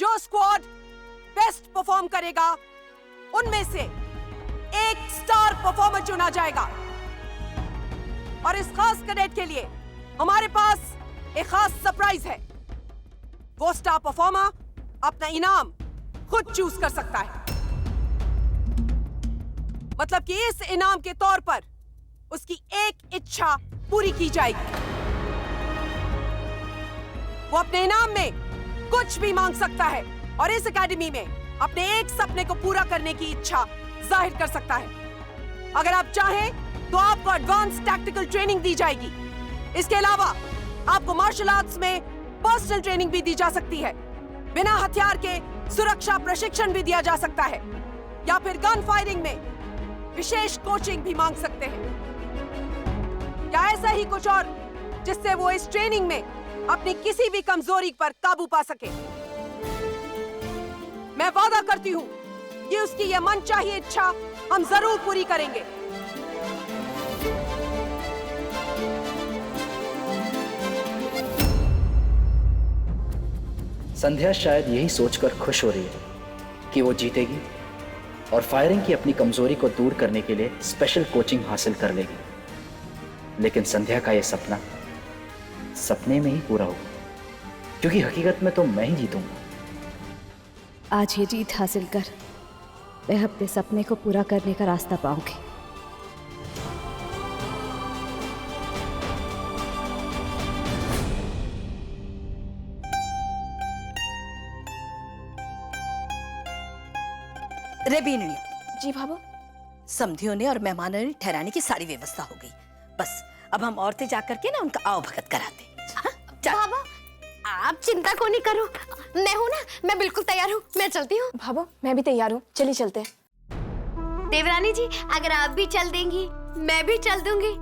जो squad best perform करेगा उनमें से एक स्टार परफॉर्मर चुना जाएगा। और इस खास कैडेट के लिए हमारे पास एक खास सरप्राइज है। वो स्टार परफॉर्मर अपना इनाम खुद चूज कर सकता है। मतलब कि इस इनाम के तौर पर उसकी एक इच्छा पूरी की जाएगी। वो अपने इनाम में कुछ भी मांग सकता है और इस एकेडमी में अपने एक सपने को पूरा करने की इच्छा जाहिर कर सकता है। अगर आप चाहें तो आपको एडवांस टैक्टिकल ट्रेनिंग दी जाएगी। इसके अलावा आपको मार्शल आर्ट्स में पर्सनल ट्रेनिंग भी दी जा सकती है। बिना हथियार के सुरक्षा प्रशिक्षण भी दिया जा सकता है, या फिर गन फायरिंग में विशेष कोचिंग भी मांग सकते हैं। या ऐसा ही कुछ और जिससे वो इस ट्रेनिंग में अपनी किसी भी कमजोरी पर काबू पा सके। मैं वादा करती हूं कि उसकी यह मनचाही इच्छा हम जरूर पूरी करेंगे। संध्या शायद यही सोचकर खुश हो रही है कि वो जीतेगी और फायरिंग की अपनी कमजोरी को दूर करने के लिए स्पेशल कोचिंग हासिल कर लेगी। लेकिन संध्या का यह सपना सपने में ही पूरा होगा, क्योंकि हकीकत में तो मैं ही जीतूंगा। आज ये जीत हासिल कर मैं अपने सपने को पूरा करने का रास्ता पाऊंगी। रे बीननी। जी भाभो। समधियों ने और मेहमानों ने ठहराने की सारी व्यवस्था हो गई। बस अब हम औरतें जाकर के ना उनका आओ भगत कराते। भाभो आप चिंता को नहीं करो, मैं हूँ ना, मैं बिल्कुल तैयार हूँ, मैं चलती हूँ। भाभो मैं भी तैयार हूँ, चलिए चलते हैं। देवरानी जी अगर आप भी चल देंगी मैं भी चल दूंगी,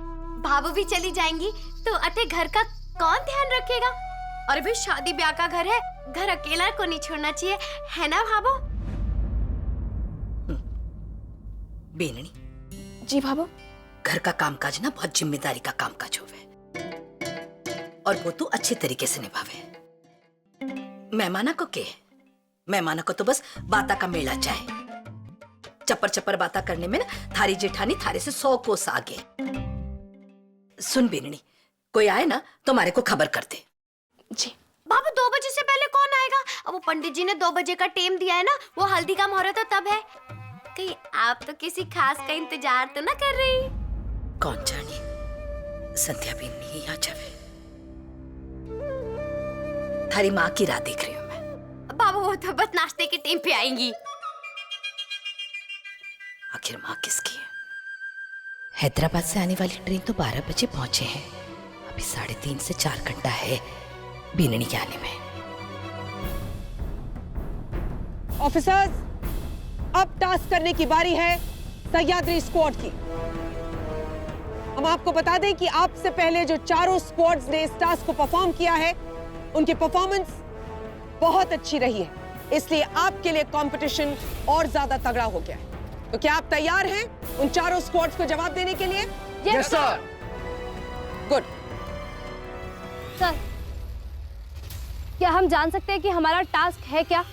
भाभो भी चली जाएंगी तो अटे घर का कौन ध्यान रखेगा? और भाई शादी ब्याह का घर है, घर अकेला को नहीं छोड़ना चाहिए, है ना भाभो? बीननी। जी भाभो। घर का कामकाज ना बहुत जिम्मेदारी का कामकाज होवे और वो तू अच्छे तरीके से निभावे। मेहमाना को के मेहमाना को तो बस बाता का मेला चाहे। चप्पर चप्पर बाता करने में ना थारी जेठानी थारे से 100 कोस आगे। सुन बीननी, कोई आए ना तो हमारे को खबर कर दे। जी। बाबू 2 बजे से पहले कौन आएगा? अब वो पंडित जी ने 2 बजे का टाइम दिया है ना, वो हल्दी का मुहूर्त तो तब है। कहीं आप तो किसी खास का इंतजार तो ना कर रही? कौन जाने संध्या बीननी ही आ जावे। थारी माँ की राह देख रही हूँ मैं। बाबू वो तो बस नाश्ते के टाइम पे आएंगी। आखिर माँ किसकी है? हैदराबाद से आने वाली ट्रेन तो 12 बजे पहुंचे हैं। अभी 3.5 से 4 घंटा है बीननी के आने में। ऑफिसर्स, अब टास्क करने की बारी है सह्याद्री स्क्वाड की। हम आपको बता दें कि आपसे पहले जो चारों स्क्वाड्स ने इस टास्क को परफॉर्म किया है उनकी परफॉर्मेंस बहुत अच्छी रही है, इसलिए आपके लिए कंपटीशन और ज्यादा तगड़ा हो गया है। तो क्या आप तैयार हैं उन चारों स्क्वाड्स को जवाब देने के लिए? Yes sir. गुड। सर क्या हम जान सकते हैं कि हमारा टास्क है क्या?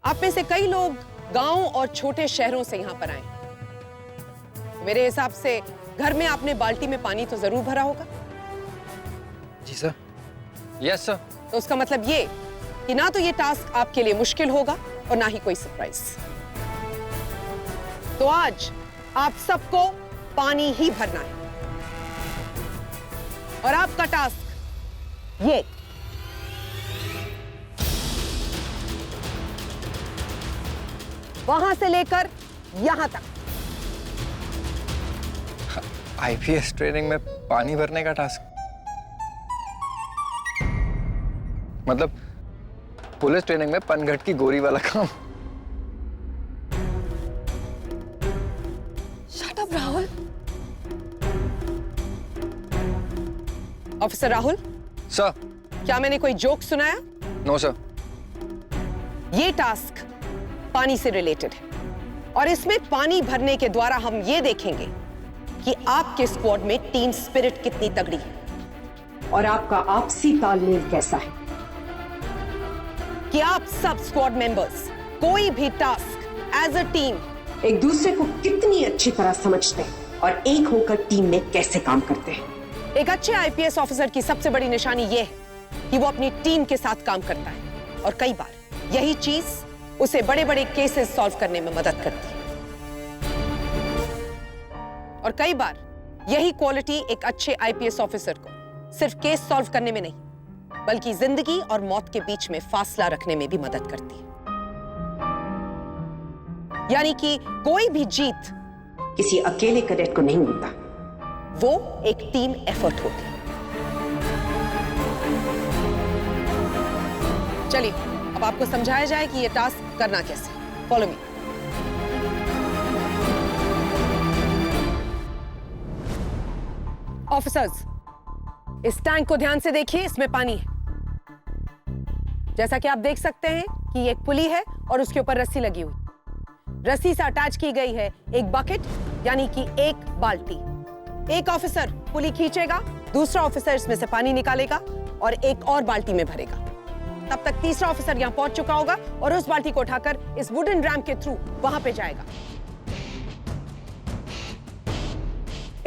आप में से कई लोग गांव और छोटे शहरों से यहां पर आए। मेरे हिसाब से घर में आपने बाल्टी में पानी तो जरूर भरा होगा। जी सर। Yes sir. तो उसका मतलब ये कि ना तो ये टास्क आपके लिए मुश्किल होगा और ना ही कोई सरप्राइज। तो आज आप सबको पानी ही भरना है और आपका टास्क ये। वहां से लेकर यहां तक। आईपीएस ट्रेनिंग में पानी भरने का टास्क? मतलब पुलिस ट्रेनिंग में पनघट की गोरी वाला काम? Shut up Rahul. Officer Rahul. Sir. क्या मैंने कोई जोक सुनाया? No sir. ये टास्क पानी से रिलेटेड है और इसमें पानी भरने के द्वारा हम ये देखेंगे कि आपके स्क्वाड में टीम स्पिरिट कितनी तगड़ी है और आपका आपसी तालमेल कैसा है। कि आप सब स्क्वाड मेंबर्स कोई भी टास्क एज अ टीम एक दूसरे को कितनी अच्छी तरह समझते हैं और एक होकर टीम में कैसे काम करते हैं। एक अच्छे आईपीएस ऑफिसर की सबसे बड़ी निशानी यह है कि वो अपनी टीम के साथ काम करता है और कई बार यही चीज उसे बड़े बड़े केसेस सॉल्व करने में मदद करती है। और कई बार यही क्वालिटी एक अच्छे आईपीएस ऑफिसर को सिर्फ केस सॉल्व करने में नहीं बल्कि जिंदगी और मौत के बीच में फासला रखने में भी मदद करती है। यानी कि कोई भी जीत किसी अकेले कैडेट को नहीं मिलता, वो एक टीम एफर्ट होती है। चलिए अब आपको समझाया जाए कि ये टास्क करना कैसे। Follow me. ऑफिसर्स, इस टैंक को ध्यान से देखिए, इसमें पानी है। जैसा कि आप देख सकते हैं कि ये एक पुली है और उसके ऊपर रस्सी लगी हुई। रस्सी से अटैच की गई है एक बकेट यानी कि एक बाल्टी। एक ऑफिसर पुली खींचेगा, दूसरा ऑफिसर इसमें से पानी निकालेगा और एक और बाल्टी में भरेगा। तब तक तीसरा ऑफिसर यहां पहुंच चुका होगा और उस बाल्टी को उठाकर इस वुडन रैम्प के थ्रू वहां पे जाएगा।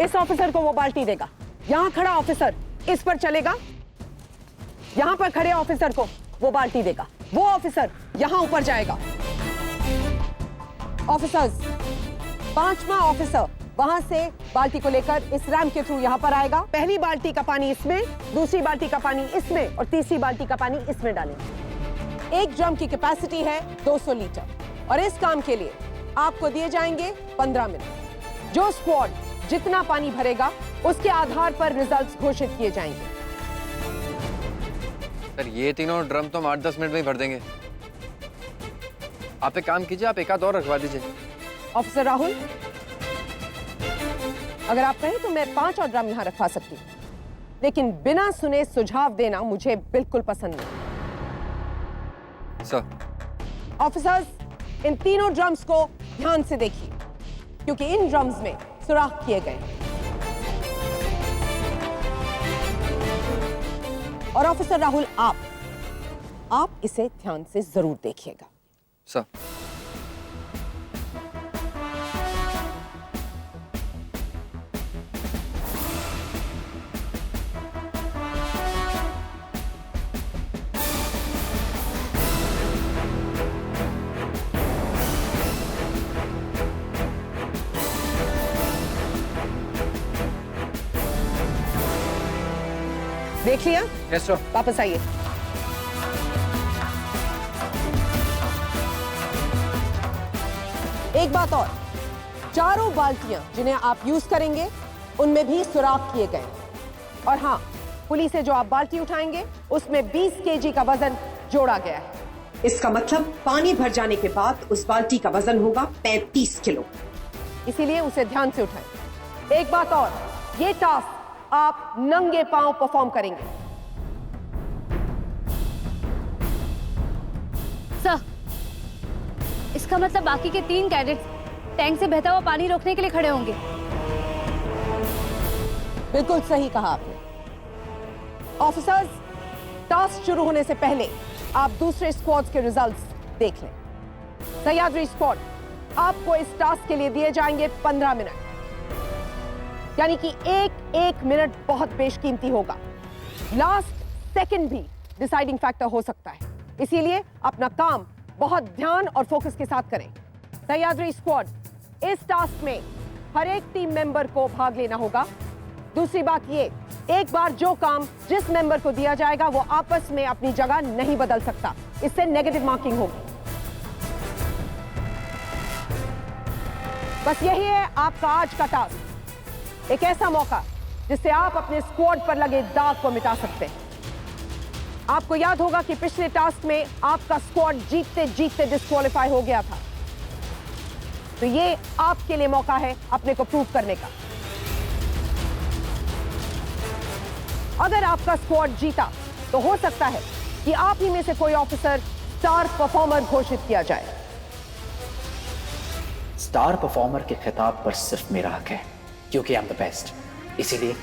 इस ऑफिसर को वो बाल्टी देगा। यहां खड़ा ऑफिसर इस पर चलेगा, यहां पर खड़े ऑफिसर को वो बाल्टी देगा। वो ऑफिसर यहां ऊपर जाएगा। ऑफिसर्स, पांचवा ऑफिसर वहां से बाल्टी को लेकर इस रैम्प के थ्रू यहां पर आएगा। पहली बाल्टी का पानी इसमें, दूसरी बाल्टी का पानी इसमें और तीसरी बाल्टी का पानी इसमें डालेंगे। एक ड्रम की कैपेसिटी है 200 लीटर और इस काम के लिए आपको दिए जाएंगे 15 मिनट। जो स्क्वाड जितना पानी भरेगा उसके आधार पर रिजल्ट्स घोषित किए जाएंगे। सर ये तीनों ड्रम तो हम 8-10 मिनट में ही भर देंगे। आप एक काम कीजिए, आप एक आध और रखवा दीजिए। ऑफिसर राहुल, अगर आप कहें तो मैं 5 और ड्रम यहां रखवा सकती हूं, लेकिन बिना सुने सुझाव देना मुझे बिल्कुल पसंद नहीं। सर। ऑफिसर्स, इन तीनों ड्रम्स को ध्यान से देखिए क्योंकि इन ड्रम्स में सुराख किए गए। और ऑफिसर राहुल, आप इसे ध्यान से जरूर देखिएगा। सर। देख लिया? Yes sir. वापस आइए। एक बात और, चारों बाल्टियां जिन्हें आप यूज करेंगे उनमें भी सुराख किए गए। और हाँ, पुली से जो आप बाल्टी उठाएंगे उसमें 20 केजी का वजन जोड़ा गया है। इसका मतलब पानी भर जाने के बाद उस बाल्टी का वजन होगा 35 किलो। इसीलिए उसे ध्यान से उठाएं। एक बात और, ये टास्क आप नंगे पांव परफॉर्म करेंगे। सर, इसका मतलब बाकी के 3 कैडेट्स टैंक से बहता हुआ पानी रोकने के लिए खड़े होंगे। बिल्कुल सही कहा आपने। ऑफिसर्स, टास्क शुरू होने से पहले आप दूसरे स्क्वाड्स के रिजल्ट्स देख लें। सह्याद्री स्क्वाड, आपको इस टास्क के लिए दिए जाएंगे 15 मिनट, यानी कि एक मिनट बहुत बेशकीमती होगा। लास्ट सेकंड भी डिसाइडिंग फैक्टर हो सकता है, इसीलिए अपना काम बहुत ध्यान और फोकस के साथ करें। सह्याद्री स्क्वाड, इस टास्क में हर एक टीम मेंबर को भाग लेना होगा। दूसरी बात ये, एक बार जो काम जिस मेंबर को दिया जाएगा वो आपस में अपनी जगह नहीं बदल सकता, इससे नेगेटिव मार्किंग होगी। बस यही है आपका आज का टास्क, एक ऐसा मौका जिससे आप अपने स्क्वाड पर लगे दाग को मिटा सकते हैं। आपको याद होगा कि पिछले टास्क में आपका स्क्वाड जीतते जीतते डिस्क्वालीफाई हो गया था, तो ये आपके लिए मौका है अपने को प्रूव करने का। अगर आपका स्क्वाड जीता तो हो सकता है कि आप ही में से कोई ऑफिसर स्टार परफॉर्मर घोषित किया जाए। स्टार परफॉर्मर के खिताब पर सिर्फ मेरा हक है क्योंकि आई एम द बेस्ट। इसीलिए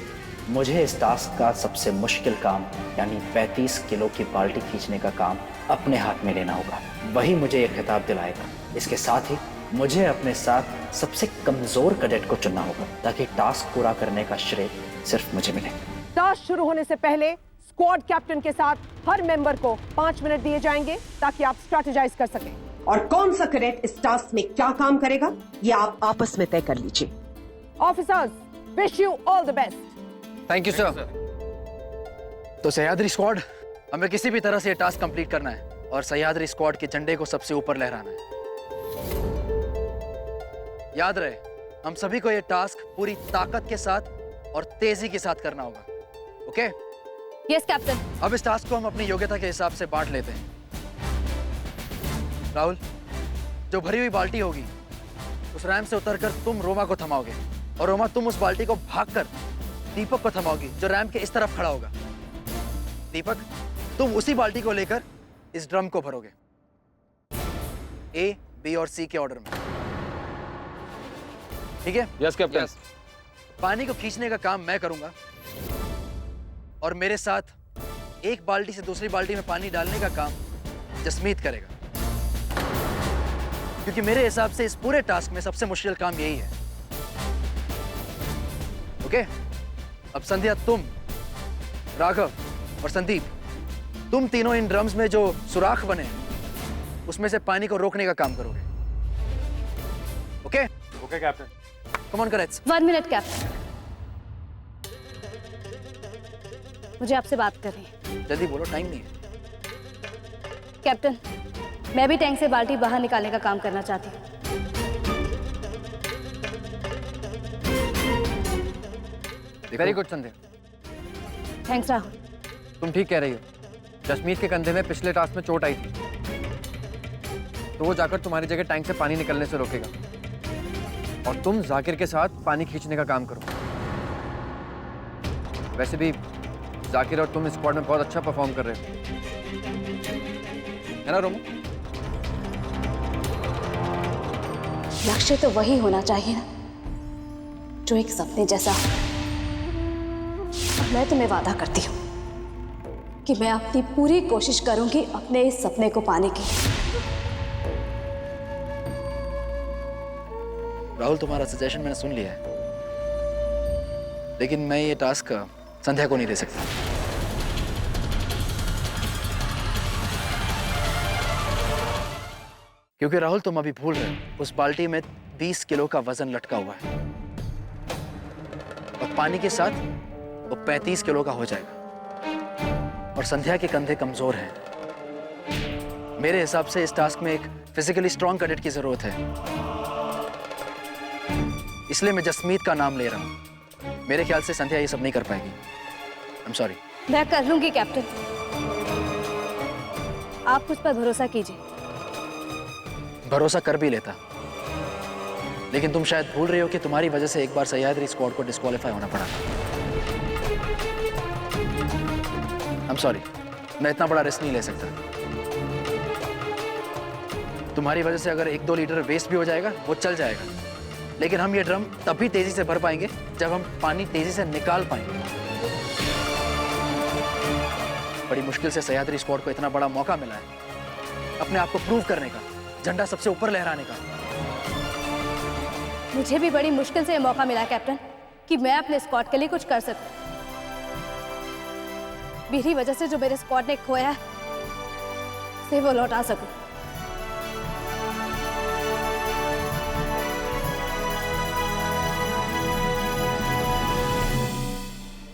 मुझे इस टास्क का सबसे मुश्किल काम यानी 35 किलो की बाल्टी खींचने का काम अपने हाथ में लेना होगा, वही मुझे ये खिताब दिलाएगा। इसके साथ ही मुझे अपने साथ सबसे कमजोर कैडेट को चुनना होगा ताकि टास्क पूरा करने का श्रेय सिर्फ मुझे मिले। टास्क शुरू होने से पहले स्क्वाड कैप्टन के साथ हर मेंबर को 5 मिनट दिए जाएंगे ताकि आप स्ट्रेटेजाइज कर सकें। और कौन सा कैडेट इस टास्क में क्या काम करेगा ये आप आपस में तय कर लीजिए। Officers, wish you all the best. Thank you sir. तो सह्याद्री स्क्वाड, हमें किसी भी तरह से ये टास्क कंप्लीट करना है और सह्याद्री स्क्वाड के झंडे को सबसे ऊपर लहराना है। याद रहे, हम सभी को ये टास्क पूरी ताकत के साथ और तेजी के साथ करना होगा। ओके? Yes captain. अब इस टास्क को हम अपनी योग्यता के हिसाब से बांट लेते हैं। राहुल, जो भरी हुई बाल्टी होगी उस रैम से उतरकर तुम रोमा को थमाओगे और रोमा तुम उस बाल्टी को भागकर दीपक को थमाओगी जो रैम के इस तरफ खड़ा होगा। दीपक, तुम उसी बाल्टी को लेकर इस ड्रम को भरोगे ए, बी और सी के ऑर्डर में। ठीक है? Yes captain. पानी को खींचने का काम मैं करूंगा और मेरे साथ एक बाल्टी से दूसरी बाल्टी में पानी डालने का काम जसमीत करेगा, क्योंकि मेरे हिसाब से इस पूरे टास्क में सबसे मुश्किल काम यही है। ओके? अब संध्या, तुम, राघव और संदीप, तुम तीनों इन ड्रम्स में जो सुराख बने उसमें से पानी को रोकने का काम करोगे। Okay? Okay captain. Come on correct. 1 minute captain, मुझे आपसे बात करनी है। जल्दी बोलो, टाइम नहीं है। कैप्टन, मैं भी टैंक से बाल्टी बाहर निकालने का काम करना चाहती हूँ। वेरी गुड संध्या। थैंक्स राहुल। तुम ठीक कह रही हो। जसमीत के कंधे में पिछले टास्क में चोट आई थी, तो वो जाकर तुम्हारी जगह टैंक से पानी निकलने से रोकेगा और तुम जाकिर के साथ पानी खींचने का काम करो। वैसे भी जाकिर और तुम स्क्वाड में बहुत अच्छा परफॉर्म कर रहे हो, है ना रोमो? लक्ष्य तो वही होना चाहिए ना जो एक सपने जैसा हो। और मैं तुम्हें वादा करती हूँ कि मैं अपनी पूरी कोशिश करूंगी अपने इस सपने को पाने की। राहुल, तुम्हारा सजेशन मैंने सुन लिया है, लेकिन मैं ये टास्क संध्या को नहीं दे सकता। क्योंकि राहुल, तुम अभी भूल रहे हो, उस बाल्टी में 20 किलो का वजन लटका हुआ है और पानी के साथ वो 35 किलो का हो जाएगा और संध्या के कंधे कमजोर हैं। मेरे हिसाब से इस टास्क में एक फिजिकली स्ट्रॉन्ग कैडेट की जरूरत है, इसलिए मैं जसमीत का नाम ले रहा हूं। मेरे ख्याल से संध्या ये सब नहीं कर पाएगी। I am sorry. मैं कर लूंगी कैप्टन, आप मुझ पर भरोसा कीजिए। भरोसा कर भी लेता, लेकिन तुम शायद भूल रही हो कि तुम्हारी वजह से एक बार सह्याद्री स्क्वाड को डिस्क्वालीफाई होना पड़ा था। आई एम सॉरी, मैं इतना बड़ा रिस्क नहीं ले सकता। तुम्हारी वजह से अगर 1-2 लीटर वेस्ट भी हो जाएगा वो चल जाएगा, लेकिन हम ये ड्रम तभी तेजी से भर पाएंगे जब हम पानी तेजी से निकाल पाएंगे। बड़ी मुश्किल से सह्याद्री स्क्वाड को इतना बड़ा मौका मिला है अपने आप को प्रूव करने का, झंडा सबसे ऊपर लहराने का। मुझे भी बड़ी मुश्किल से ये मौका मिला कैप्टन कि मैं अपने स्क्वाड के लिए कुछ कर सकूं। मेरी वजह से जो मेरे स्क्वाड ने खोया है उसे वो लौटा सकूं।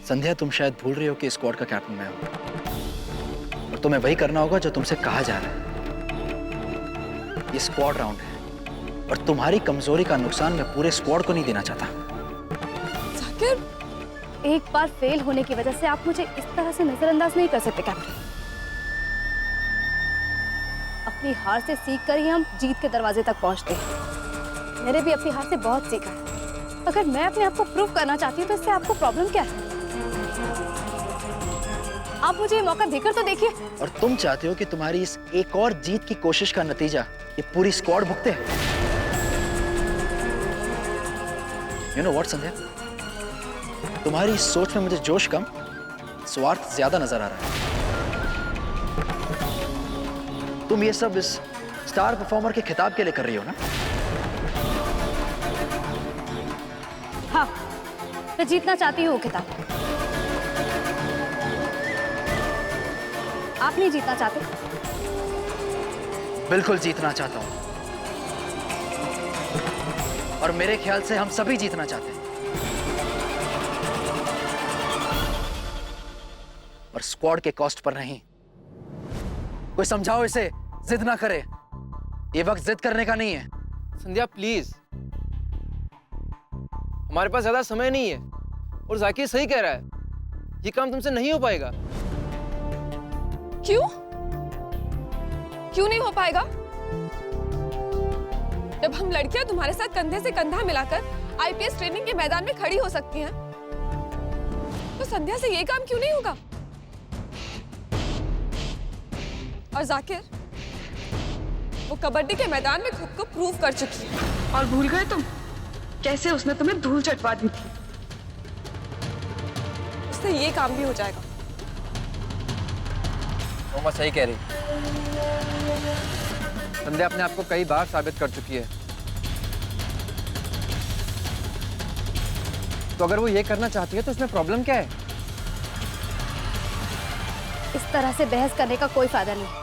संध्या, तुम शायद भूल रही हो कि स्क्वाड का कैप्टन मैं हूं और तुम्हें वही करना होगा जो तुमसे कहा जा रहा है। ये स्क्वाड राउंड है और तुम्हारी कमजोरी का नुकसान मैं पूरे स्क्वाड को नहीं देना चाहता। जाकिर, एक बार फेल होने की वजह से आप मुझे इस तरह से नजरअंदाज नहीं कर सकते कैप्टन। अपनी हार से सीख कर ही हम जीत के दरवाजे तक पहुंचते हैं। मैंने भी अपनी हार से बहुत सीखा है। अगर मैं अपने आप को प्रूव करना चाहती हूँ तो इससे आपको प्रॉब्लम क्या है? आप मुझे ये मौका देकर तो देखिए। और तुम चाहते हो कि तुम्हारी इस एक और जीत की कोशिश का नतीजा ये पूरी स्क्वाड भुगते? यू नो व्हाट संध्या, तुम्हारी इस सोच में मुझे जोश कम, स्वार्थ ज्यादा नजर आ रहा है। तुम ये सब इस स्टार परफॉर्मर के खिताब के लिए कर रही हो ना? हाँ, मैं जीतना चाहती हूँ वो खिताब। आप नहीं जीतना चाहते? बिल्कुल जीतना चाहता हूं, और मेरे ख्याल से हम सभी जीतना चाहते हैं। और स्क्वाड के कॉस्ट पर नहीं। कोई समझाओ इसे, जिद ना करे। ये वक्त जिद करने का नहीं है। संध्या प्लीज, हमारे पास ज्यादा समय नहीं है और जाकिर सही कह रहा है, ये काम तुमसे नहीं हो पाएगा। क्यों? क्यों नहीं हो पाएगा? जब हम लड़कियां तुम्हारे साथ कंधे से कंधा मिलाकर आईपीएस ट्रेनिंग के मैदान में खड़ी हो सकती हैं, तो संध्या से ये काम क्यों नहीं होगा? और जाकिर, वो कबड्डी के मैदान में खुद को प्रूव कर चुकी है। और भूल गए तुम कैसे उसने तुम्हें धूल चटवा दी थी? उससे ये काम भी हो जाएगा। मोमा सही कह रही। संध्या अपने आप को कई बार साबित कर चुकी है, तो अगर वो ये करना चाहती है तो इसमें प्रॉब्लम क्या है? इस तरह से बहस करने का कोई फायदा नहीं।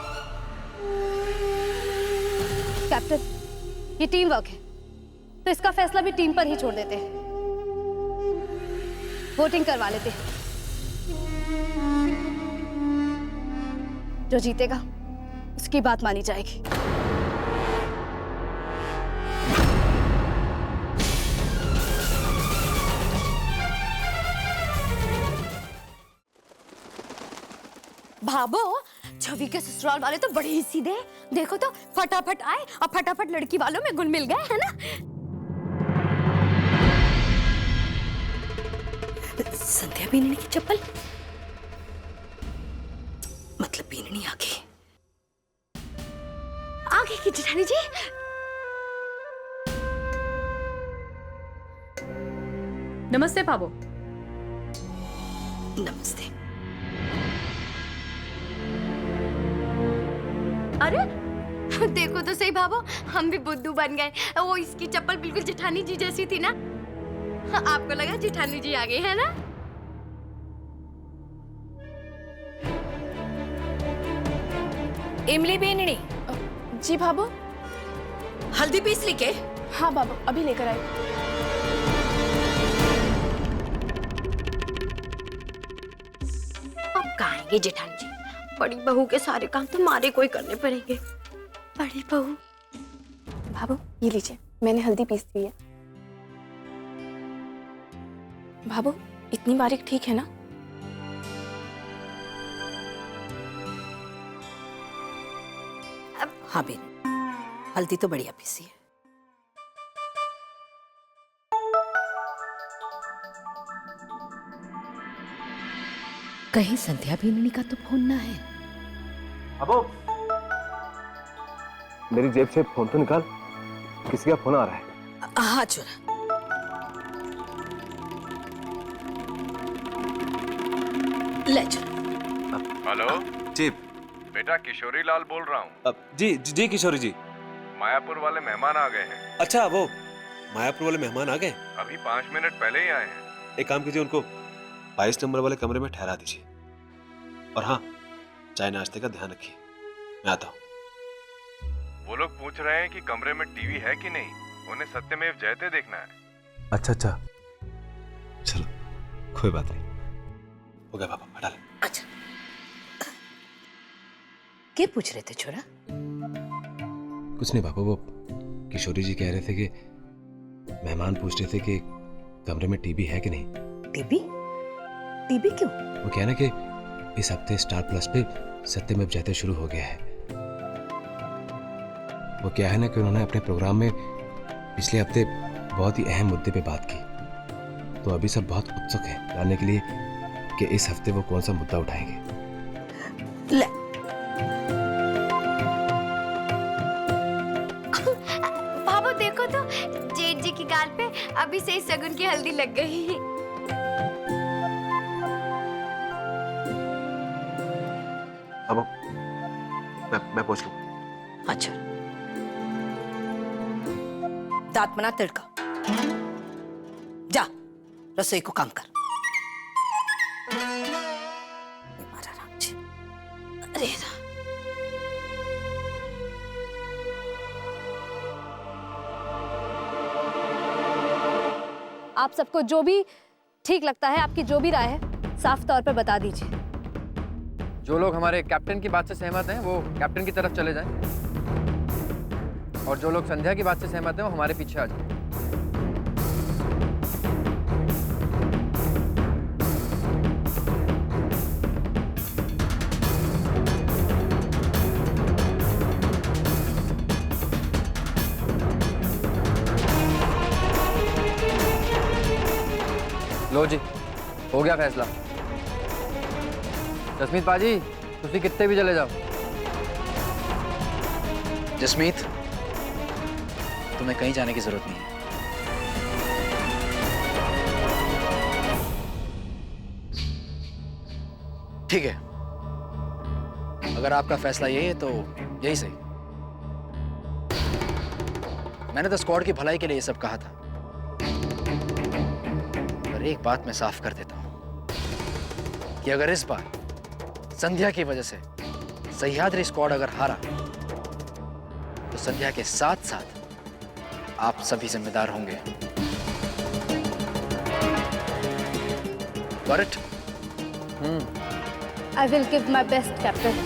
कैप्टन, ये टीम वर्क है, तो इसका फैसला भी टीम पर ही छोड़ देते हैं। वोटिंग करवा लेते हैं। जो जीतेगा उसकी बात मानी जाएगी। भाभो, छवि के ससुराल वाले तो बड़े ही सीधे हैं। देखो तो फटाफट आए और फटाफट लड़की वालों में घुल मिल गए, है ना? संध्या बीननी की चप्पल, मतलब बीननी आगे की जेठानी जी। नमस्ते भाभो। नमस्ते। अरे देखो तो सही भाभो, हम भी बुद्धू बन गए। वो इसकी चप्पल बिल्कुल जेठानी जी जैसी थी ना। आपको लगा जेठानी जी आ गई, है ना? इमली बीननी, जी भाभो। हल्दी पीस ली के? हाँ भाभो, अभी लेकर आई। अब कहाँ आएंगे जेठानी जी? बड़ी बहू के सारे काम तो हमारे को ही करने पड़ेंगे। बड़ी बहू। भाभो, ये लीजिए, मैंने हल्दी पीस दी है। भाभो, इतनी बारीक ठीक है ना? हाँ बेन, हल्दी तो बढ़िया पीसी है। कहीं संध्या बीननी का तो फोन ना है? अबो, मेरी जेब से फोन तो निकाल, किसी का फोन आ रहा है। हाँ चुरा। ले चुरा। हेलो जी बेटा, किशोरी लाल बोल रहा हूँ। जी किशोरी जी। मायापुर वाले मेहमान आ गए हैं। अच्छा, वो मायापुर वाले मेहमान आ गए? अभी 5 मिनट पहले ही आए हैं। एक काम कीजिए, उनको 22 नंबर वाले कमरे में ठहरा दीजिए। और हाँ, चाय नाश्ते का ध्यान रखिए। मैं आता हूँ। वो लोग पूछ रहे हैं कि कमरे में टीवी है कि नहीं। उन्हें सत्यमेव जयते देखना है। अच्छा, चलो, कोई बात नहीं। हो गया पापा, हटा ले। अच्छा, क्या पूछ रहे थे छोरा? कुछ नहीं पापा, वो किशोरी जी कह रहे थे कि मेहमान पूछ रहे थे कि कमरे में टीवी है कि नहीं। टीवी? टीवी क्यों? वो कहना कि इस हफ्ते स्टार प्लस पे सत्यमेव जयते शुरू हो गया है। वो क्या है ना कि उन्होंने अपने प्रोग्राम में पिछले हफ्ते बहुत ही अहम मुद्दे पे बात की, तो अभी सब बहुत उत्सुक है जानने के लिए कि इस हफ्ते वो कौन सा मुद्दा उठाएंगे। ले। भाभो देखो तो, जेठ जी की गाल पे अभी से ही सगुन की हल्दी लग गई। अब मैं पूछ लूं। अच्छा, दांत मना तिड़का, जा रसोई को काम कर। हमारा राम जी, अरे राम। आप सबको जो भी ठीक लगता है, आपकी जो भी राय है, साफ तौर पर बता दीजिए। जो लोग हमारे कैप्टन की बात से सहमत हैं वो कैप्टन की तरफ चले जाएं, और जो लोग संध्या की बात से सहमत हैं वो हमारे पीछे आ जाएं। लो जी, हो गया फैसला। जसमीत पाजी, तुसी कितने भी चले जाओ। जसमीत, तुम्हें कहीं जाने की जरूरत नहीं है। ठीक है, अगर आपका फैसला यही है तो यही सही। मैंने तो स्क्वाड की भलाई के लिए ये सब कहा था, पर एक बात मैं साफ कर देता हूं कि अगर इस बार संध्या की वजह से सह्याद्री स्क्वाड अगर हारा तो संध्या के साथ साथ आप सभी जिम्मेदार होंगे। Got it? I will give my best, Captain.